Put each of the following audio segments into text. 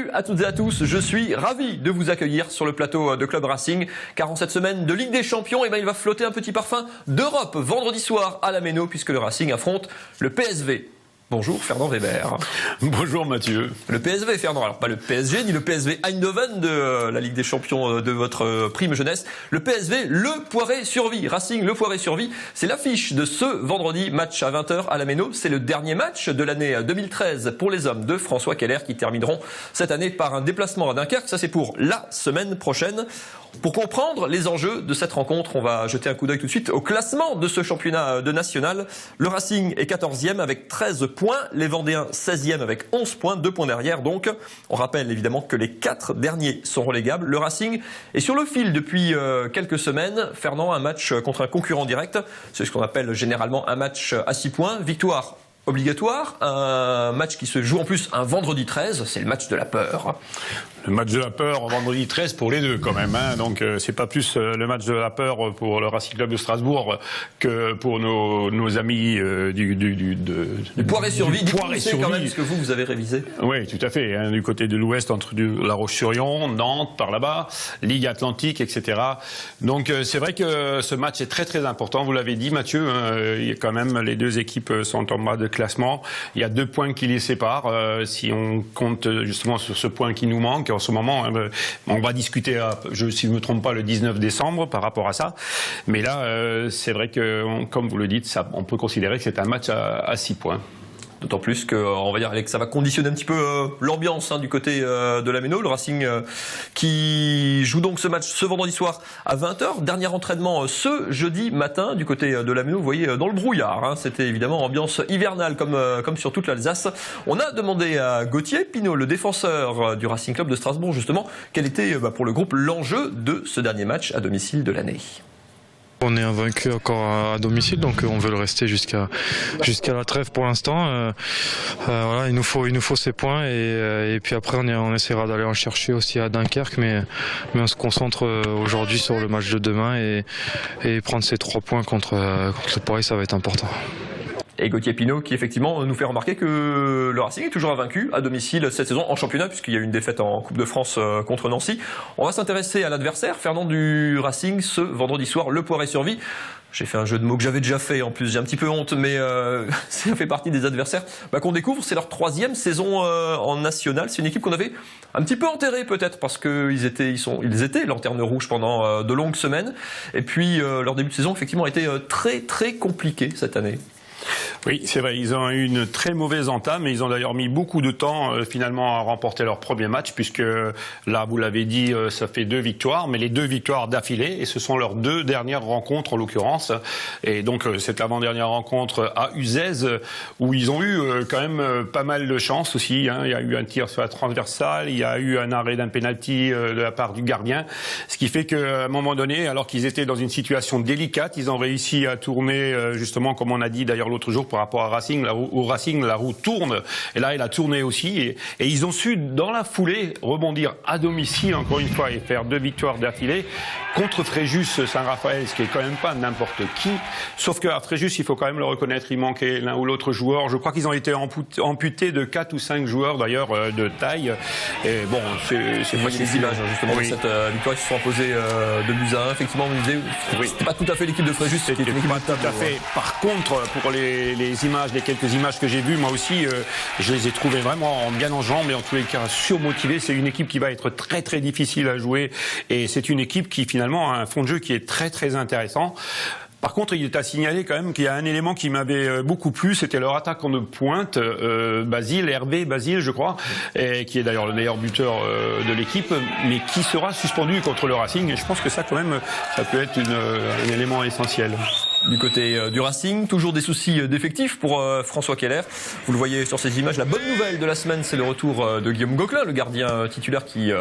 Salut à toutes et à tous, je suis ravi de vous accueillir sur le plateau de Club Racing, car en cette semaine de Ligue des Champions, il va flotter un petit parfum d'Europe vendredi soir à la Méno, puisque le Racing affronte le PSV. Bonjour Fernand Weber. Bonjour Mathieu. Le PSV Fernand, alors pas le PSG ni le PSV Eindhoven de la Ligue des Champions de votre prime jeunesse. Le PSV, le Poiré-sur-Vie. Racing, le Poiré-sur-Vie. C'est l'affiche de ce vendredi, match à 20h à la Méno. C'est le dernier match de l'année 2013 pour les hommes de François Keller qui termineront cette année par un déplacement à Dunkerque. Ça c'est pour la semaine prochaine. Pour comprendre les enjeux de cette rencontre, on va jeter un coup d'œil tout de suite au classement de ce championnat de national. Le Racing est 14e avec 13 points, les Vendéens 16e avec 11 points, 2 points derrière donc. On rappelle évidemment que les 4 derniers sont relégables. Le Racing est sur le fil depuis quelques semaines. Fernand, un match contre un concurrent direct, c'est ce qu'on appelle généralement un match à 6 points. Victoire obligatoire, un match qui se joue en plus un vendredi 13, c'est le match de la peur. Le match de la peur vendredi 13 pour les deux quand même, hein. Donc c'est pas plus le match de la peur pour le Racing Club de Strasbourg que pour nos amis du Poiré-sur-Vie, Poiré-sur-Vie quand même, puisque vous avez révisé. Oui, tout à fait, hein, du côté de l'ouest entre La Roche-sur-Yon, Nantes par là-bas, Ligue Atlantique, etc. Donc c'est vrai que ce match est très très important, vous l'avez dit Mathieu, hein, il y a quand même les deux équipes sont en bas de classement, il y a 2 points qui les séparent, si on compte justement sur ce point qui nous manque en ce moment, on va discuter, si je ne me trompe pas, le 19 décembre par rapport à ça. Mais là, c'est vrai que, comme vous le dites, on peut considérer que c'est un match à 6 points. D'autant plus que, on va dire, que ça va conditionner un petit peu l'ambiance du côté de la Méno. Le Racing qui joue donc ce match ce vendredi soir à 20h. Dernier entraînement ce jeudi matin du côté de la Méno. Vous voyez, dans le brouillard. C'était évidemment ambiance hivernale comme sur toute l'Alsace. On a demandé à Gauthier Pinot, le défenseur du Racing Club de Strasbourg, justement, quel était pour le groupe l'enjeu de ce dernier match à domicile de l'année. On est invaincu encore à domicile, donc on veut le rester jusqu'à la trêve pour l'instant. Voilà, il nous faut ces points et puis après on essaiera d'aller en chercher aussi à Dunkerque, mais on se concentre aujourd'hui sur le match de demain et prendre ces 3 points contre le Poiré, ça va être important. Et Gauthier Pinot qui effectivement nous fait remarquer que le Racing est toujours invaincu à domicile cette saison en championnat, puisqu'il y a eu une défaite en Coupe de France contre Nancy. On va s'intéresser à l'adversaire, Fernand, du Racing, ce vendredi soir, le Poiré-sur-Vie. J'ai fait un jeu de mots que j'avais déjà fait en plus, j'ai un petit peu honte, mais ça fait partie des adversaires qu'on découvre. C'est leur 3e saison en national. C'est une équipe qu'on avait un petit peu enterrée peut-être parce qu'ils étaient lanterne rouge pendant de longues semaines. Et puis leur début de saison effectivement a été très très compliqué cette année. Oui, c'est vrai, ils ont eu une très mauvaise entame et ils ont d'ailleurs mis beaucoup de temps finalement à remporter leur premier match, puisque là, vous l'avez dit, ça fait 2 victoires, mais les 2 victoires d'affilée, et ce sont leurs 2 dernières rencontres en l'occurrence. Et donc cette avant-dernière rencontre à Uzès, où ils ont eu quand même pas mal de chance aussi, hein. Il y a eu un tir sur la transversale, il y a eu un arrêt d'un penalty de la part du gardien, ce qui fait qu'à un moment donné, alors qu'ils étaient dans une situation délicate, ils ont réussi à tourner justement, comme on a dit d'ailleurs l'autre jour par rapport à Racing, au Racing la roue tourne, et là elle a tourné aussi, et ils ont su dans la foulée rebondir à domicile encore une fois et faire 2 victoires d'affilée contre Fréjus Saint-Raphaël, ce qui est quand même pas n'importe qui, sauf qu'à Fréjus il faut quand même le reconnaître, il manquait l'un ou l'autre joueur. Je crois qu'ils ont été amputés de 4 ou 5 joueurs d'ailleurs de taille, et bon c'est facile des images justement de cette victoire. Ils se sont imposés 2-1, effectivement on disait c'était pas tout à fait l'équipe de Fréjus, c'était pas tout à fait. Par contre pour les images, les quelques images que j'ai vues, moi aussi, je les ai trouvées vraiment bien en jambes, mais en tous les cas surmotivées. C'est une équipe qui va être très très difficile à jouer, et c'est une équipe qui finalement a un fond de jeu qui est très très intéressant. Par contre, il est à signaler quand même qu'il y a un élément qui m'avait beaucoup plu, c'était leur attaquant de pointe, Hervé Basile, je crois, et qui est d'ailleurs le meilleur buteur de l'équipe, mais qui sera suspendu contre le Racing. Et je pense que ça, quand même, ça peut être un élément essentiel. Du côté du Racing, toujours des soucis d'effectifs pour François Keller. Vous le voyez sur ces images. La bonne nouvelle de la semaine, c'est le retour de Guillaume Gauquelin, le gardien titulaire qui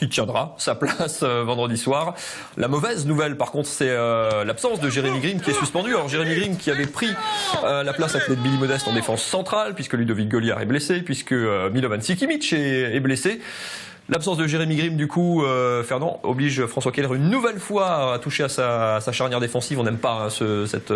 tiendra sa place vendredi soir. La mauvaise nouvelle, par contre, c'est l'absence de Jérémy Grimm qui est suspendu. Alors Jérémy Grimm qui avait pris la place à côté de Billy Modeste en défense centrale, puisque Ludovic Goliard est blessé, puisque Milovan Sikimic est blessé. L'absence de Jérémy Grimm, du coup, Fernand, oblige François Keller une nouvelle fois à toucher à sa charnière défensive. On n'aime pas cette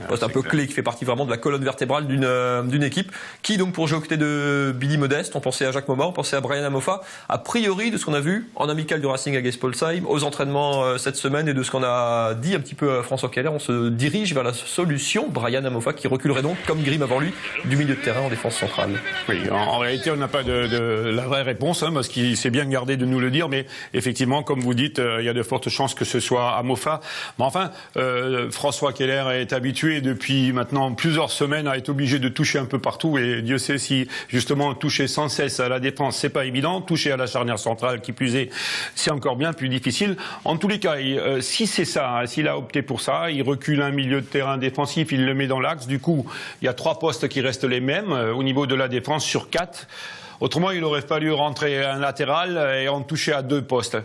poste un peu clé qui fait partie vraiment de la colonne vertébrale d'une équipe. Qui donc pour jouer aux côtés de Billy Modeste? On pensait à Jacques Momar, on pensait à Brian Amofa. A priori, de ce qu'on a vu en amical du Racing à Gespolsheim, aux entraînements cette semaine et de ce qu'on a dit un petit peu à François Keller, on se dirige vers la solution Brian Amofa qui reculerait donc, comme Grimm avant lui, du milieu de terrain en défense centrale. Oui, en réalité, on n'a pas de la vraie réponse, parce qu'il s'est bien gardé de nous le dire, mais effectivement, comme vous dites, il y a de fortes chances que ce soit Amofa. Mais enfin, François Keller est habitué depuis maintenant plusieurs semaines à être obligé de toucher un peu partout, et Dieu sait si justement toucher sans cesse à la défense, c'est pas évident. Toucher à la charnière centrale, qui plus est, c'est encore bien plus difficile. En tous les cas, si c'est ça, s'il a opté pour ça, il recule un milieu de terrain défensif, il le met dans l'axe. Du coup, il y a 3 postes qui restent les mêmes au niveau de la défense sur 4. Autrement, il aurait fallu rentrer un latéral et en toucher à 2 postes.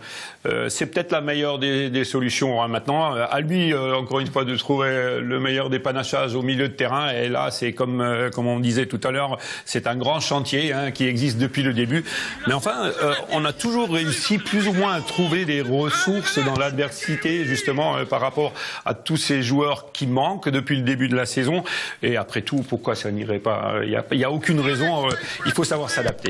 C'est peut-être la meilleure des solutions maintenant. À lui, encore une fois, de trouver le meilleur des panachages au milieu de terrain. Et là, c'est comme on disait tout à l'heure, c'est un grand chantier qui existe depuis le début. Mais enfin, on a toujours réussi plus ou moins à trouver des ressources dans l'adversité, justement, par rapport à tous ces joueurs qui manquent depuis le début de la saison. Et après tout, pourquoi ça n'irait pas? Il y a aucune raison. Il faut savoir s'adapter.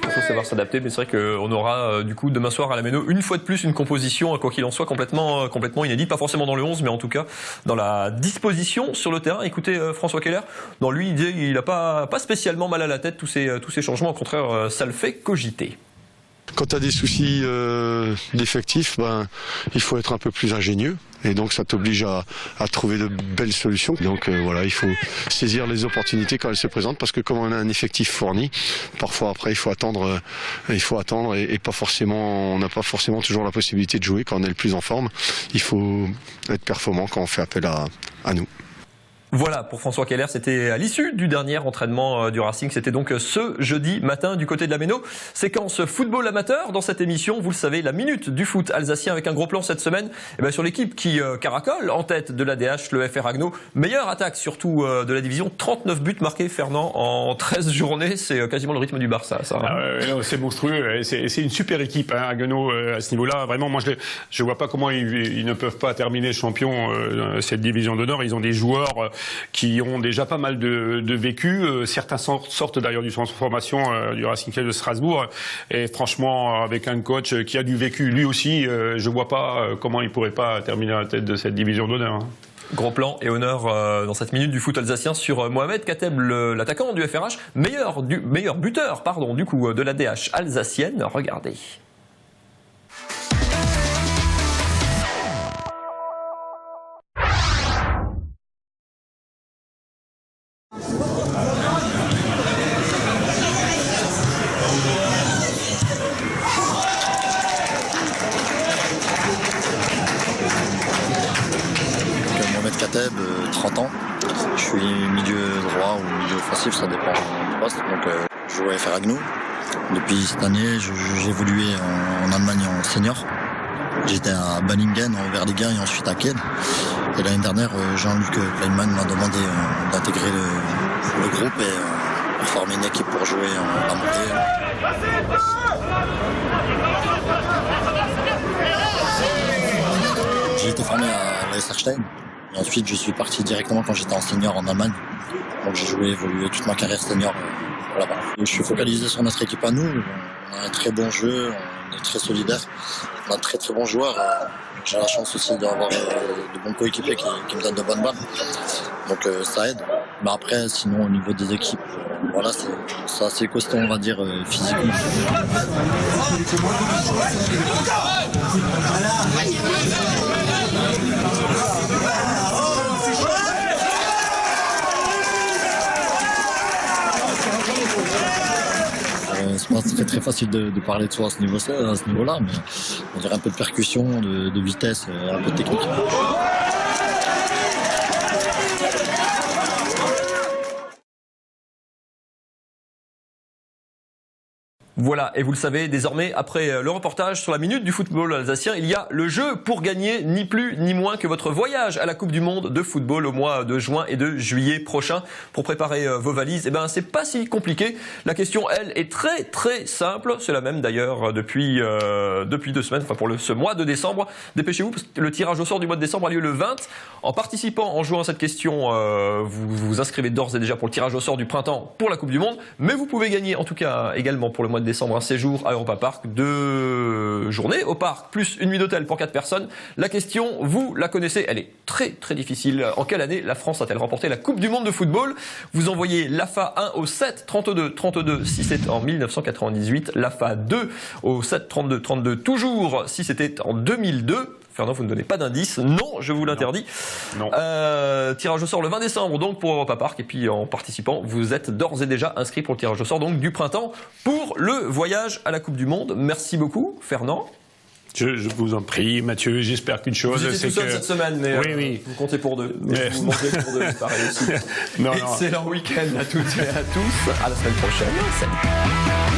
Il faut savoir s'adapter, mais c'est vrai qu'on aura du coup demain soir à la Méno une fois de plus une composition, quoi qu'il en soit, complètement inédite, pas forcément dans le 11, mais en tout cas dans la disposition sur le terrain. Écoutez, François Keller, dans lui, il n'a pas spécialement mal à la tête tous ces changements, au contraire, ça le fait cogiter. Quand tu as des soucis d'effectifs, il faut être un peu plus ingénieux. Et donc ça t'oblige à trouver de belles solutions. Donc voilà, il faut saisir les opportunités quand elles se présentent, parce que comme on a un effectif fourni, parfois après il faut attendre et pas forcément, on n'a pas forcément toujours la possibilité de jouer quand on est le plus en forme. Il faut être performant quand on fait appel à nous. Voilà, pour François Keller, c'était à l'issue du dernier entraînement du Racing. C'était donc ce jeudi matin du côté de la Méno. Séquence football amateur dans cette émission. Vous le savez, la minute du foot alsacien avec un gros plan cette semaine sur l'équipe qui caracole en tête de l'ADH, le FR Agno. Meilleure attaque surtout de la division. 39 buts marqués, Fernand, en 13 journées. C'est quasiment le rythme du Barça, ça. C'est monstrueux. C'est une super équipe, Agno, à ce niveau-là. Vraiment, moi, je vois pas comment ils ne peuvent pas terminer champion cette division d'honneur. Ils ont des joueurs qui ont déjà pas mal de vécu. Certains sortent d'ailleurs du centre de formation du Racing Club de Strasbourg. Et franchement, avec un coach qui a du vécu lui aussi, je vois pas comment il pourrait pas terminer à la tête de cette division d'honneur. Gros plan et honneur dans cette minute du foot alsacien sur Mohamed Kateb, l'attaquant du FRH, meilleur buteur du coup de la DH alsacienne. Regardez. Kateb, 30 ans. Je suis milieu droit ou milieu offensif, ça dépend du poste. Donc, je joue à FR Agno. Depuis cette année, j'ai évolué en Allemagne en senior. J'étais à Balingen en Oberliga et ensuite à Kiel. Et l'année dernière, Jean-Luc Kleinman m'a demandé d'intégrer le groupe et pour former une équipe pour jouer en montée. J'ai été formé à l'AS Erstein. Et ensuite, je suis parti directement quand j'étais en senior en Allemagne. Donc j'ai évolué toute ma carrière senior là-bas. Je suis focalisé sur notre équipe à nous. On a un très bon jeu, on est très solidaire. On a de très très bons joueurs. J'ai la chance aussi d'avoir de bons coéquipiers qui me donnent de bonnes balles. Donc ça aide. Mais après, sinon au niveau des équipes, voilà, c'est assez costaud, on va dire, physiquement. C'est très très facile de parler de soi à ce niveau-là, mais on dirait un peu de percussion, de vitesse, un peu de technique. Voilà, et vous le savez, désormais, après le reportage sur la minute du football alsacien, il y a le jeu pour gagner ni plus ni moins que votre voyage à la Coupe du Monde de football au mois de juin et de juillet prochain. Pour préparer vos valises, eh ben, c'est pas si compliqué. La question, elle, est très très simple. C'est la même d'ailleurs depuis 2 semaines, enfin pour ce mois de décembre. Dépêchez-vous, parce que le tirage au sort du mois de décembre a lieu le 20. En participant, en jouant à cette question, vous vous inscrivez d'ores et déjà pour le tirage au sort du printemps pour la Coupe du Monde. Mais vous pouvez gagner, en tout cas également pour le mois de décembre, un séjour à Europa Park, 2 journées au parc, plus une nuit d'hôtel pour 4 personnes. La question, vous la connaissez, elle est très très difficile. En quelle année la France a-t-elle remporté la Coupe du Monde de football? Vous envoyez l'AFA 1 au 7 32 32 si c'est en 1998, l'AFA 2 au 7 32 32 toujours si c'était en 2002. Fernand, vous ne donnez pas d'indice. Non, je vous l'interdis. Non. Tirage au sort le 20 décembre, donc pour Europa Park. Et puis en participant, vous êtes d'ores et déjà inscrit pour le tirage au sort donc du printemps pour le voyage à la Coupe du Monde. Merci beaucoup, Fernand. Je vous en prie, Mathieu. J'espère qu'une chose, vous étiez c'est tout seul que cette semaine, mais oui. vous comptez pour 2. Mais... Vous mangez pour 2, pareil aussi. Non. Excellent week-end à toutes et à tous. À la semaine prochaine. Salut.